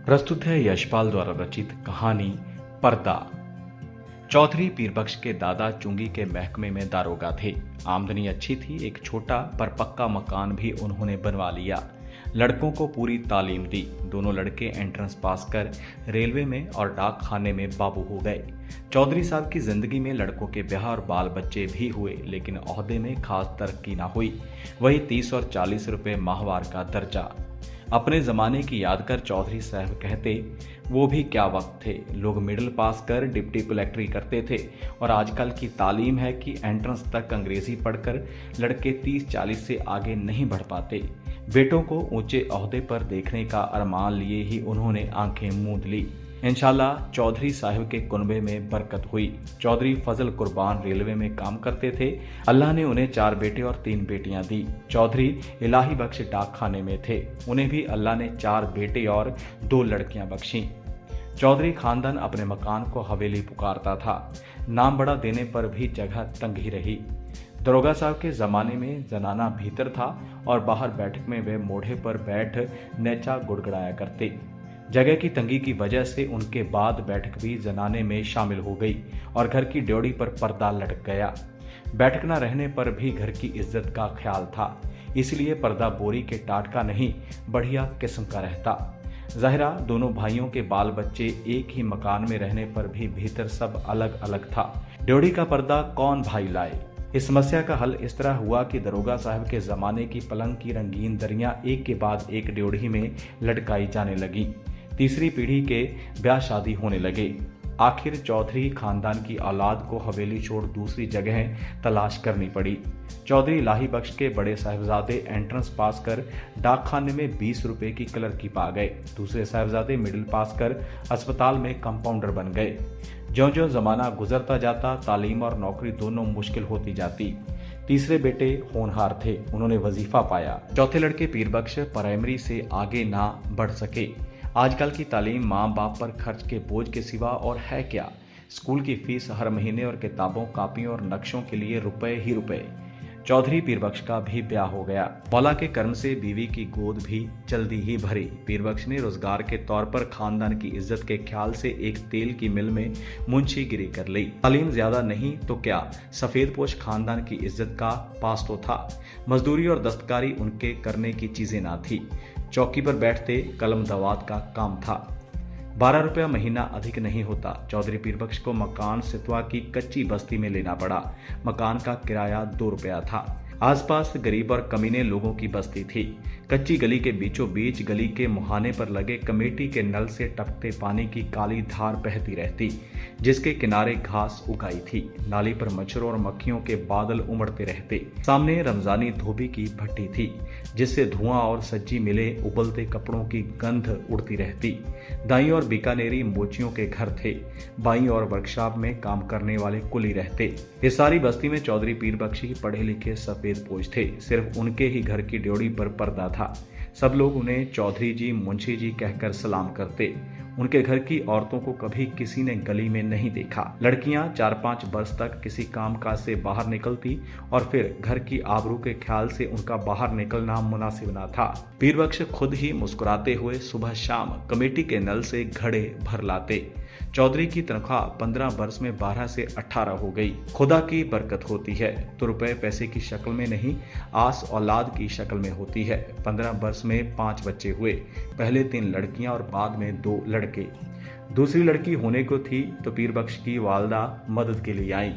प्रस्तुत है यशपाल द्वारा रचित कहानी पर्दा। चौधरी पीरबख्श के दादा चुंगी के महकमे में दारोगा थे। आमदनी अच्छी थी। एक छोटा पर पक्का मकान भी उन्होंने बनवा लिया। लड़कों को पूरी तालीम दी। दोनों लड़के एंट्रेंस पास कर रेलवे में और डाक खाने में बाबू हो गए। चौधरी साहब की जिंदगी में लड़कों के ब्याह और बाल बच्चे भी हुए, लेकिन ओहदे में खास तरक्की ना हुई। वही 30 और 40 रुपए माहवार का दर्जा। अपने ज़माने की याद कर चौधरी साहब कहते, वो भी क्या वक्त थे। लोग मिडिल पास कर डिप्टी कलेक्टरी करते थे और आजकल की तालीम है कि एंट्रेंस तक अंग्रेजी पढ़कर लड़के 30-40 से आगे नहीं बढ़ पाते। बेटों को ऊंचे ओहदे पर देखने का अरमान लिए ही उन्होंने आंखें मूंद ली। इंशाल्लाह चौधरी साहब के कुनबे में बरकत हुई। चौधरी फजल कुर्बान रेलवे में काम करते थे। अल्लाह ने उन्हें 4 बेटे और 3 बेटियां दी। चौधरी इलाही बख्श डाक खाने में थे। उन्हें भी अल्लाह ने 4 बेटे और 2 लड़कियां बख्शी। चौधरी खानदान अपने मकान को हवेली पुकारता था। नाम बड़ा देने पर भी जगह तंग ही रही। दरोगा साहब के ज़माने में जनाना भीतर था और बाहर बैठक में वे मोढ़े पर बैठ नेचा गुड़गड़ाया करते। जगह की तंगी की वजह से उनके बाद बैठक भी जनाने में शामिल हो गई और घर की ड्योढ़ी पर पर्दा लटक गया। बैठक न रहने पर भी घर की इज्जत का ख्याल था, इसलिए पर्दा बोरी के टाट का नहीं, बढ़िया किस्म का रहता। ज़ाहिरा दोनों भाइयों के बाल बच्चे एक ही मकान में रहने पर भी भीतर सब अलग अलग था। ड्योढ़ी का पर्दा कौन भाई लाए? इस समस्या का हल इस तरह हुआ कि दरोगा साहब के ज़माने की पलंग की रंगीन दरियां एक के बाद एक ड्योढ़ी में लटकाई जाने लगी। तीसरी पीढ़ी के ब्याह शादी होने लगे। आखिर चौधरी खानदान की औलाद को हवेली छोड़ दूसरी जगह तलाश करनी पड़ी। चौधरी इलाही बख्श के बड़े साहबजादे एंट्रेंस पास कर डाक खाने में 20 रुपए की क्लर्की पा गए। दूसरे साहबजादे मिडिल पास कर अस्पताल में कंपाउंडर बन गए। ज्यों-ज्यों जमाना गुजरता जाता, तालीम और नौकरी दोनों मुश्किल होती जाती। तीसरे बेटे होनहार थे, उन्होंने वजीफा पाया। चौथे लड़के पीरबख्श प्राइमरी से आगे ना बढ़ सके। आजकल की तालीम माँ बाप पर खर्च के बोझ के सिवा और है क्या। स्कूल की फीस हर महीने और किताबों, कापियों और नक्शों के लिए रुपए ही रुपए। चौधरी पीरबख्श का भी ब्याह हो गया। मौला के कर्म से बीवी की गोद भी जल्दी ही भरी। पीरबख्श ने रोजगार के तौर पर खानदान की इज्जत के ख्याल से एक तेल की मिल में मुंशीगिरी कर ली। तालीम ज्यादा नहीं तो क्या, सफेदपोश खानदान की इज्जत का पास तो था। मजदूरी और दस्तकारी उनके करने की चीजें ना थी। चौकी पर बैठते कलम दवात का काम था। 12 रुपया महीना अधिक नहीं होता। चौधरी पीरबख्श को मकान सितवा की कच्ची बस्ती में लेना पड़ा। मकान का किराया 2 रुपया था। आसपास गरीब और कमीने लोगों की बस्ती थी। कच्ची गली के बीचों बीच गली के मुहाने पर लगे कमेटी के नल से टपकते पानी की काली धार बहती रहती, जिसके किनारे घास उगाई थी। नाली पर मच्छरों और मक्खियों के बादल उमड़ते रहते। सामने रमजानी धोबी की भट्टी थी, जिससे धुआं और सज्जी मिले उबलते कपड़ों की गंध उड़ती रहती। दाई और बीकानेरी मोचियों के घर थे। बाई और वर्कशॉप में काम करने वाले कुली रहते। इस सारी बस्ती में चौधरी पीरबख्श ही पढ़े लिखे सफेद पोश थे। सिर्फ उनके ही घर की ड्योढ़ी पर पर्दा था। सब लोग उन्हें चौधरी जी, मुंशी जी कहकर सलाम करते। उनके घर की औरतों को कभी किसी ने गली में नहीं देखा। लड़कियां 4-5 वर्ष तक किसी काम काज से बाहर निकलती और फिर घर की आबरू के ख्याल से उनका बाहर निकलना मुनासिब न था। पीरबख्श खुद ही मुस्कुराते हुए सुबह शाम कमेटी के नल से घड़े भर लाते। चौधरी की तनख्वाह 15 वर्ष में 12 से 18 हो गई। खुदा की बरकत होती है तो रुपए पैसे की शक्ल में नहीं, आस औलाद की शक्ल में होती है। 15 वर्ष में 5 बच्चे हुए। पहले 3 लड़कियां और बाद में 2 लड़के। दूसरी लड़की होने को थी तो पीरबख्श की वालदा मदद के लिए आई।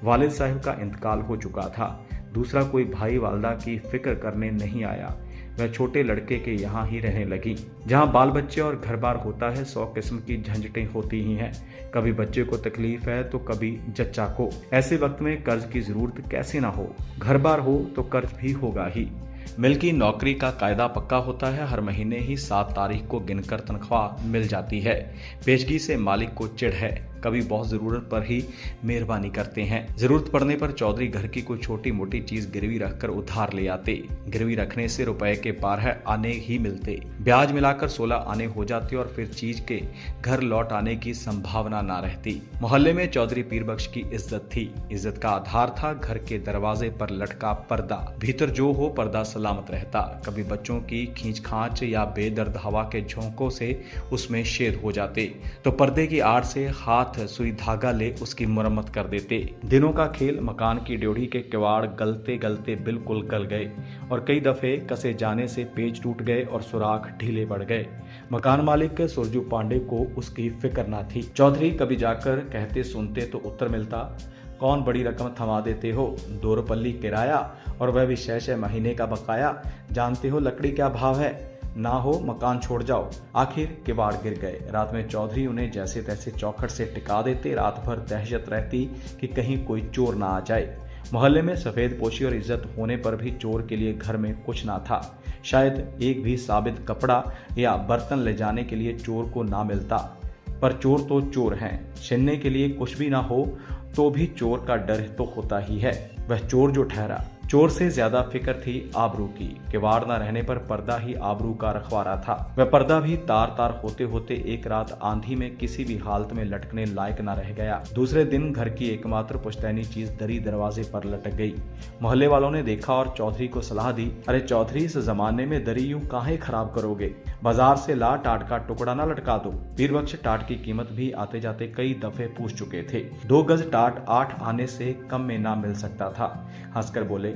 वालिद साहब का इंतकाल हो चुका था। दूसरा कोई भाई वालदा की फिक्र करने नहीं आया। वह छोटे लड़के के यहाँ ही रहने लगी। जहाँ बाल बच्चे और घर बार होता है, 100 किस्म की झंझटें होती ही हैं। कभी बच्चे को तकलीफ है तो कभी जच्चा को। ऐसे वक्त में कर्ज की जरूरत कैसे ना हो। घर बार हो तो कर्ज भी होगा ही। मिल की नौकरी का कायदा पक्का होता है। हर महीने ही 7 तारीख को गिनकर तनख्वाह मिल जाती है। पेशगी से मालिक को चिढ़ है। कभी बहुत ज़रूरत पर ही मेहरबानी करते हैं। ज़रूरत पड़ने पर चौधरी घर की कोई छोटी मोटी चीज़ गिरवी रखकर उधार ले आते। गिरवी रखने से रुपए के 12 आने ही मिलते, ब्याज मिलाकर 16 आने हो जाते और फिर चीज के घर लौट आने की संभावना ना रहती। मोहल्ले में चौधरी पीरबख्श की इज्जत थी। इज्जत का आधार था घर के दरवाजे पर लटका पर्दा। भीतर जो हो पर्दा सलामत रहता। कभी बच्चों की खींच-खांच या बेदर्द हवा के झोंकों से उसमें छेद हो जाते तो पर्दे की आड़ से हाथ सुई धागा ले उसकी मरम्मत कर देते। दिनों का खेल, मकान की ड्योढ़ी के किवाड़ गलते गलते बिल्कुल गल गए और कई दफे कसे जाने से पेच टूट गए और सुराख ढीले पड़ गए। मकान मालिक सुरजू पांडे को उसकी फिक्र ना थी। चौधरी कभी जाकर कहते सुनते तो उत्तर मिलता, कौन बड़ी रकम थमा देते हो, 2 रुपल्ली किराया और वह भी 6 महीने का बकाया। जानते हो लकड़ी क्या भाव है, ना हो मकान छोड़ जाओ। आखिर किवाड़ गिर गए। रात में चौधरी उन्हें जैसे तैसे चौखट से टिका देते। रात भर दहशत रहती कि कहीं कोई चोर ना आ जाए। मोहल्ले में सफेद पोशी और इज्जत होने पर भी चोर के लिए घर में कुछ ना था। शायद एक भी साबित कपड़ा या बर्तन ले जाने के लिए चोर को ना मिलता। पर चोर तो चोर हैं। छीनने के लिए कुछ भी ना हो तो भी चोर का डर तो होता ही है। वह चोर जो ठहरा, चोर से ज्यादा फिक्र थी आबरू की। किवाड़ न रहने पर पर्दा ही आबरू का रखवारा था। वह पर्दा भी तार तार होते होते एक रात आंधी में किसी भी हालत में लटकने लायक न रह गया। दूसरे दिन घर की एकमात्र पुश्तैनी चीज दरी दरवाजे पर लटक गई। मोहल्ले वालों ने देखा और चौधरी को सलाह दी, अरे चौधरी, इस जमाने में दरी यूं काहे खराब करोगे, बाजार से ला टाट का टुकड़ा न लटका दो। पीरबख्श टाट की कीमत भी आते जाते कई दफे पूछ चुके थे। 2 गज टाट 8 आने से कम में ना मिल सकता था। हंसकर बोले,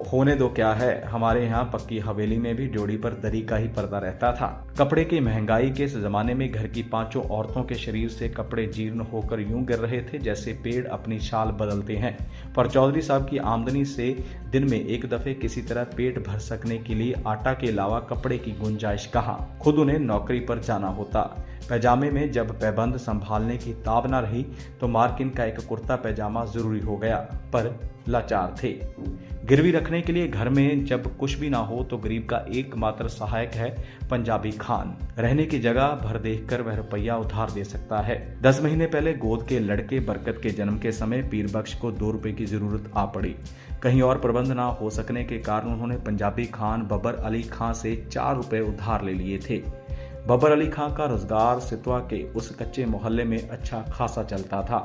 होने दो, क्या है, हमारे यहाँ पक्की हवेली में भी ड्योढ़ी पर दरी का ही पर्दा रहता था। कपड़े की महंगाई के इस जमाने में घर की 5 औरतों के शरीर से कपड़े जीर्ण होकर यूं गिर रहे थे जैसे पेड़ अपनी छाल बदलते हैं। पर चौधरी साहब की आमदनी से दिन में एक दफे किसी तरह पेट भर सकने के लिए आटा के अलावा कपड़े की गुंजाइश कहाँ। खुद उन्हें नौकरी पर जाना होता। पैजामे में जब पैबंद संभालने की ताब न रही तो मार्किन का एक कुर्ता पैजामा जरूरी हो गया। पर लाचार थे। गिरवी रखने के लिए घर में जब कुछ भी ना हो तो गरीब का एकमात्र सहायक है पंजाबी खान। रहने की जगह भर देखकर वह रुपया उधार दे सकता है। 10 महीने पहले गोद के लड़के बरकत के जन्म के समय पीरबख्श को 2 रुपए की जरूरत आ पड़ी। कहीं और प्रबंध ना हो सकने के कारण उन्होंने पंजाबी खान बबर अली खां से 4 रुपए उधार ले लिए थे। बबर अली खां का रोजगार सितवा के उस कच्चे मोहल्ले में अच्छा खासा चलता था।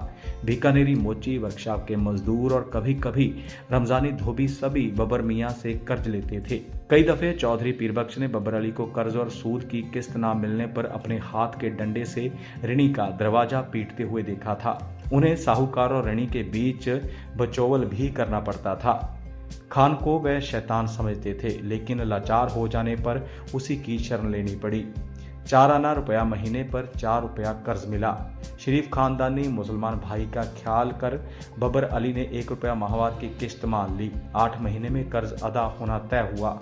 बीकानेरी मोची, वर्कशॉप के मजदूर और कभी कभी रमजानी धोबी सभी बबर मियाँ से कर्ज लेते थे। कई दफे चौधरी पीरबख्श ने बबर अली को कर्ज और सूद की किस्त ना मिलने पर अपने हाथ के डंडे से ऋणी का दरवाजा पीटते हुए देखा था। उन्हें साहूकार और ऋणी के बीच बचौवल भी करना पड़ता था। खान को वह शैतान समझते थे, लेकिन लाचार हो जाने पर उसी की शरण लेनी पड़ी। 4 आना रुपया महीने पर 4 रुपया कर्ज मिला। शरीफ खानदानी मुसलमान भाई का ख्याल कर बबर अली ने 1 रुपया माहवार की किस्त मान ली। 8 महीने में कर्ज अदा होना तय हुआ।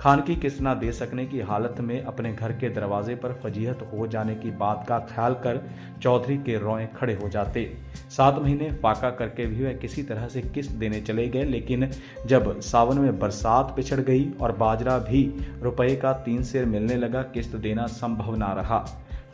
खान की किस्त न दे सकने की हालत में अपने घर के दरवाजे पर फजीहत हो जाने की बात का ख्याल कर चौधरी के रोए खड़े हो जाते। 7 महीने फाका करके भी वह किसी तरह से किस्त देने चले गए, लेकिन जब सावन में बरसात पिछड़ गई और बाजरा भी रुपए का 3 सेर मिलने लगा, किस्त देना संभव ना रहा।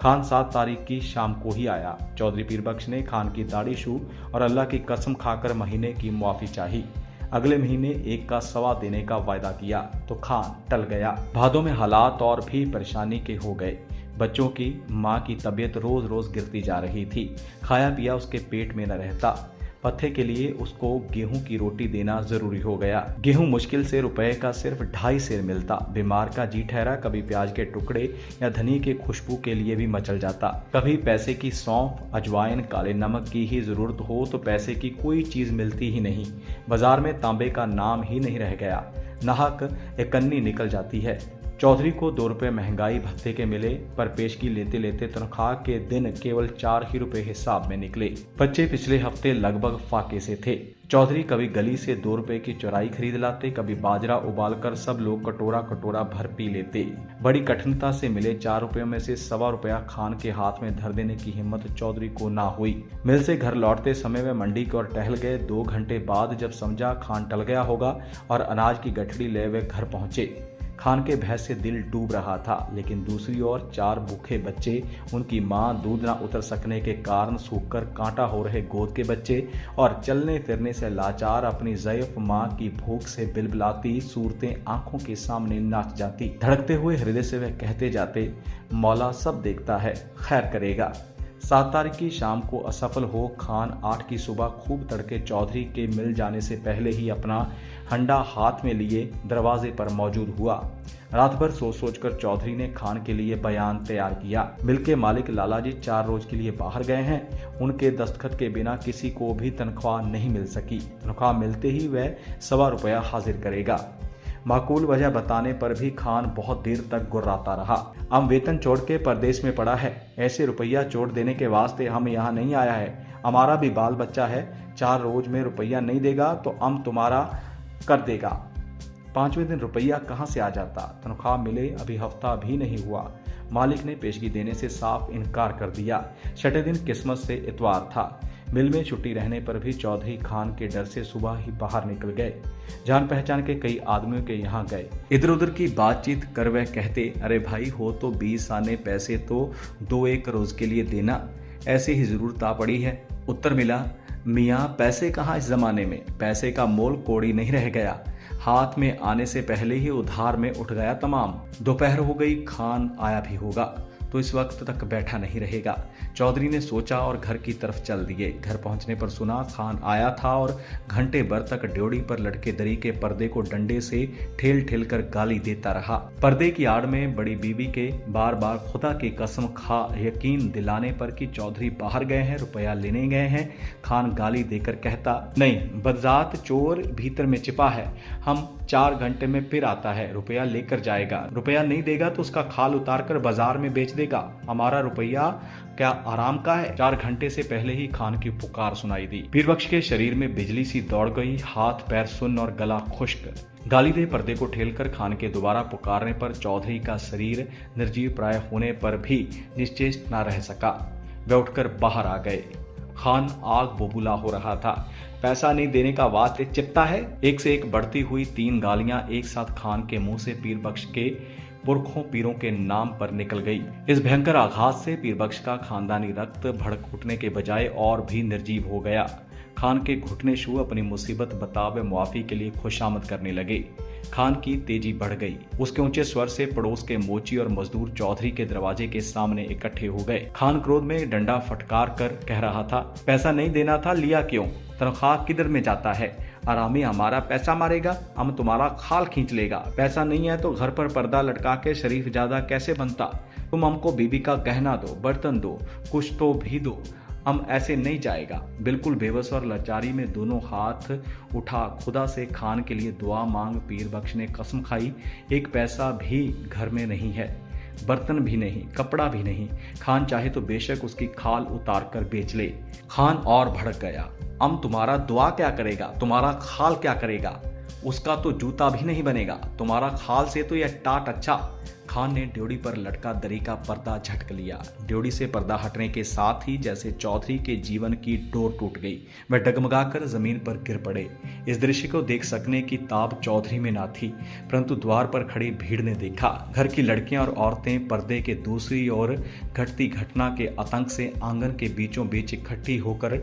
खान 7 तारीख की शाम को ही आया। चौधरी पीरबख्श ने खान की दाढ़ी छू और अल्लाह की कसम खाकर महीने की मुआफी चाही। अगले महीने 1 का सवा देने का वायदा किया तो खान टल गया। भादों में हालात और भी परेशानी के हो गए। बच्चों की मां की तबीयत रोज रोज गिरती जा रही थी। खाया पिया उसके पेट में न रहता। पत्थे के लिए उसको गेहूं की रोटी देना जरूरी हो गया। गेहूं मुश्किल से रुपए का सिर्फ 2.5 सेर मिलता। बीमार का जी ठहरा, कभी प्याज के टुकड़े या धनिया के खुशबू के लिए भी मचल जाता। कभी पैसे की सौंफ, अजवाइन, काले नमक की ही जरूरत हो तो पैसे की कोई चीज मिलती ही नहीं। बाजार में तांबे का नाम ही नहीं रह गया। नाहक एकन्नी निकल जाती है। चौधरी को 2 रुपए महंगाई भत्ते के मिले, पर पेशगी लेते लेते तनख्वाह के दिन केवल 4 ही रुपए हिसाब में निकले। बच्चे पिछले हफ्ते लगभग फाके से थे। चौधरी कभी गली से 2 रुपए की चौराई खरीद लाते, कभी बाजरा उबालकर सब लोग कटोरा कटोरा भर पी लेते। बड़ी कठिनता से मिले 4 रुपयों में से 1.25 रुपया खान के हाथ में धर देने की हिम्मत चौधरी को ना हुई। मिल से घर लौटते समय वे मंडी की ओर टहल गए। 2 घंटे बाद जब समझा खान टल गया होगा और अनाज की गठड़ी ले वे घर पहुंचे। खान के भय से दिल डूब रहा था, लेकिन दूसरी ओर 4 भूखे बच्चे, उनकी मां दूध न उतर सकने के कारण सूखकर कांटा हो रहे गोद के बच्चे और चलने फिरने से लाचार अपनी ज़ईफ मां की भूख से बिलबिलाती सूरतें आंखों के सामने नाच जाती। धड़कते हुए हृदय से वह कहते जाते, मौला सब देखता है, खैर करेगा। 7 तारीख की शाम को असफल हो खान 8 की सुबह खूब तड़के चौधरी के मिल जाने से पहले ही अपना हंडा हाथ में लिए दरवाजे पर मौजूद हुआ। रात भर सोच कर चौधरी ने खान के लिए बयान तैयार किया। मिल के मालिक लालाजी 4 रोज के लिए बाहर गए हैं। उनके दस्तखत के बिना किसी को भी तनख्वाह नहीं मिल सकी। तनख्वाह मिलते ही वह ₹1.25 हाजिर करेगा। माकूल वजह बताने पर भी खान बहुत देर तक गुर्राता रहा। हम वेतन छोड़ के परदेश में पड़ा है, ऐसे रुपया छोड़ देने के वास्ते हम यहाँ नहीं आया है। हमारा भी बाल बच्चा है, 4 रोज में रुपया नहीं देगा तो हम तुम्हारा कर देगा। 5वें दिन रुपया कहाँ से आ जाता? तनख्वाह मिले अभी हफ्ता भी नहीं हुआ। मालिक ने पेशगी देने से साफ इनकार कर दिया। 6ठे दिन किस्मत से इतवार था। मिल में छुट्टी रहने पर भी चौधरी खान के डर से सुबह ही बाहर निकल गए। जान पहचान के कई आदमियों के यहाँ गए। इधर उधर की बातचीत कर वह कहते, अरे भाई हो तो 20 आने पैसे तो 2-1 रोज के लिए देना, ऐसे ही जरूरत आ पड़ी है। उत्तर मिला, मियाँ पैसे कहाँ इस जमाने में, पैसे का मोल कोड़ी नहीं रह गया, हाथ में आने से पहले ही उधार में उठ गया तमाम। दोपहर हो गई, खान आया भी होगा तो इस वक्त तक बैठा नहीं रहेगा। चौधरी ने सोचा और घर की तरफ चल दिए। घर पहुंचने पर सुना खान आया था और घंटे भर तक ड्योढ़ी पर लटके दरी के पर्दे को डंडे से ठेल ठेल कर गाली देता रहा। पर्दे की आड़ में बड़ी बीबी के बार बार खुदा की कसम खा यकीन दिलाने पर कि चौधरी बाहर गए हैं, रुपया लेने गए हैं, खान गाली देकर कहता, नहीं, बदजात चोर भीतर में छिपा है, हम 4 घंटे में फिर आता है, रुपया लेकर जाएगा। रुपया नहीं देगा तो उसका खाल उतार कर बाजार में बेच देगा। हमारा रुपया क्या आराम का है? 4 घंटे से पहले ही खान की पुकार सुनाई दी। पीरबख्श के शरीर में बिजली सी दौड़ गई, हाथ पैर सुन्न और गला खुश्क। गाली दे पर्दे को ठेलकर खान के दोबारा पुकारने पर चौधरी का शरीर निर्जीव प्राय होने पर भी निश्चेष्ट न रह सका। वे उठकर बाहर आ गए। खान आग बबूला हो रहा था। पैसा नहीं देने का वास्ते चिपता है। एक से एक बढ़ती हुई 3 गालियां एक साथ खान के मुंह से पीरबख्श के पुरखों पीरों के नाम पर निकल गई। इस भयंकर आघात से पीरबख्श का खानदानी रक्त भड़क उठने के बजाय और भी निर्जीव हो गया। खान के घुटने छू अपनी मुसीबत बतावे मुआफी के लिए खुशामद करने लगे। खान की तेजी बढ़ गई। उसके ऊंचे स्वर से पड़ोस के मोची और मजदूर चौधरी के दरवाजे के सामने इकट्ठे हो गए। खान क्रोध में डंडा फटकार कर कह रहा था, पैसा नहीं देना था, लिया क्यों? तनख्वाह किधर में जाता है? आरामी हमारा पैसा मारेगा, हम तुम्हारा खाल खींच लेगा। पैसा नहीं है तो घर पर पर्दा लटका के शरीफ ज्यादा कैसे बनता? तुम हमको बीबी का गहना दो, बर्तन दो, कुछ तो भी दो, हम ऐसे नहीं जाएगा। बिल्कुल बेबस और लाचारी में दोनों हाथ उठा खुदा से खान के लिए दुआ मांग पीरबख्श ने कसम खाई, एक पैसा भी घर में नहीं है, बर्तन भी नहीं, कपड़ा भी नहीं। खान चाहे तो बेशक उसकी खाल उतार कर बेच ले। खान और भड़क गया, हम तुम्हारा दुआ क्या करेगा, तुम्हारा खाल क्या करेगा? उसका तो जूता भी नहीं बनेगा, तुम्हारा खाल से तो यह टाट अच्छा। खान ने ड्योढ़ी पर लटका दरी का पर्दा झटक लिया। ड्योढ़ी से पर्दा हटने के साथ ही जैसे चौधरी के जीवन की डोर टूट गई। वह डगमगाकर जमीन पर गिर पड़े। इस दृश्य को देख सकने की ताब चौधरी में ना थी, परंतु द्वार पर खड़ी भीड़ ने देखा। घर की लड़कियां और औरतें पर्दे के दूसरी ओर घटती घटना के आतंक से आंगन के बीचों बीच इकट्ठी होकर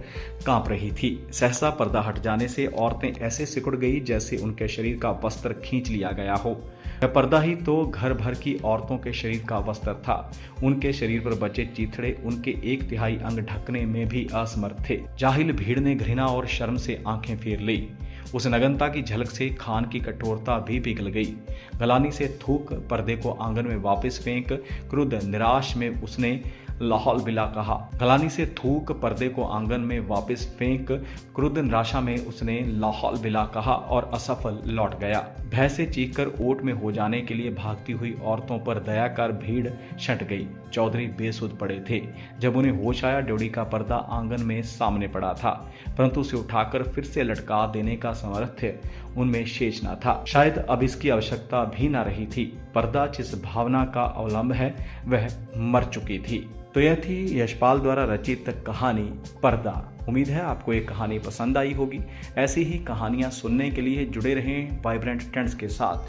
कांप रही थी। सहसा पर्दा हट जाने से औरतें ऐसे सिकुड़ गई जैसे उनके शरीर का वस्त्र खींच लिया गया हो। यह पर्दा ही तो घर भर की औरतों के शरीर का वस्त्र था। उनके शरीर पर बचे चीथड़े उनके 1/3 अंग ढकने में भी असमर्थ थे। जाहिल भीड़ ने घृणा और शर्म से आंखें फेर ली। उस नगनता की झलक से खान की कठोरता भी पिघल गई। गलानी से थूक पर्दे को आंगन में वापस फेंक क्रुद्ध निराश में उसने लाहौल बिला कहा। गलानी से थूक पर्दे को आंगन में वापस फेंक क्रुद्ध निराशा में उसने लाहौल बिला कहा और असफल लौट गया। भय से चीखकर ओट में हो जाने के लिए भागती हुई औरतों पर दया कर भीड़ छंट गई। चौधरी बेसुध पड़े थे। जब उन्हें होश आया, ड्योढ़ी का पर्दा आंगन में सामने पड़ा था, परंतु उसे उठाकर फिर से लटका देने का सामर्थ्य उनमें शेष न था। शायद अब इसकी आवश्यकता भी न रही थी। पर्दा जिस भावना का अवलंब है वह मर चुकी थी। तो यह थी यशपाल द्वारा रचित कहानी पर्दा। उम्मीद है आपको ये कहानी पसंद आई होगी। ऐसी ही कहानियां सुनने के लिए जुड़े रहें वाइब्रेंट ट्रेंड्स के साथ।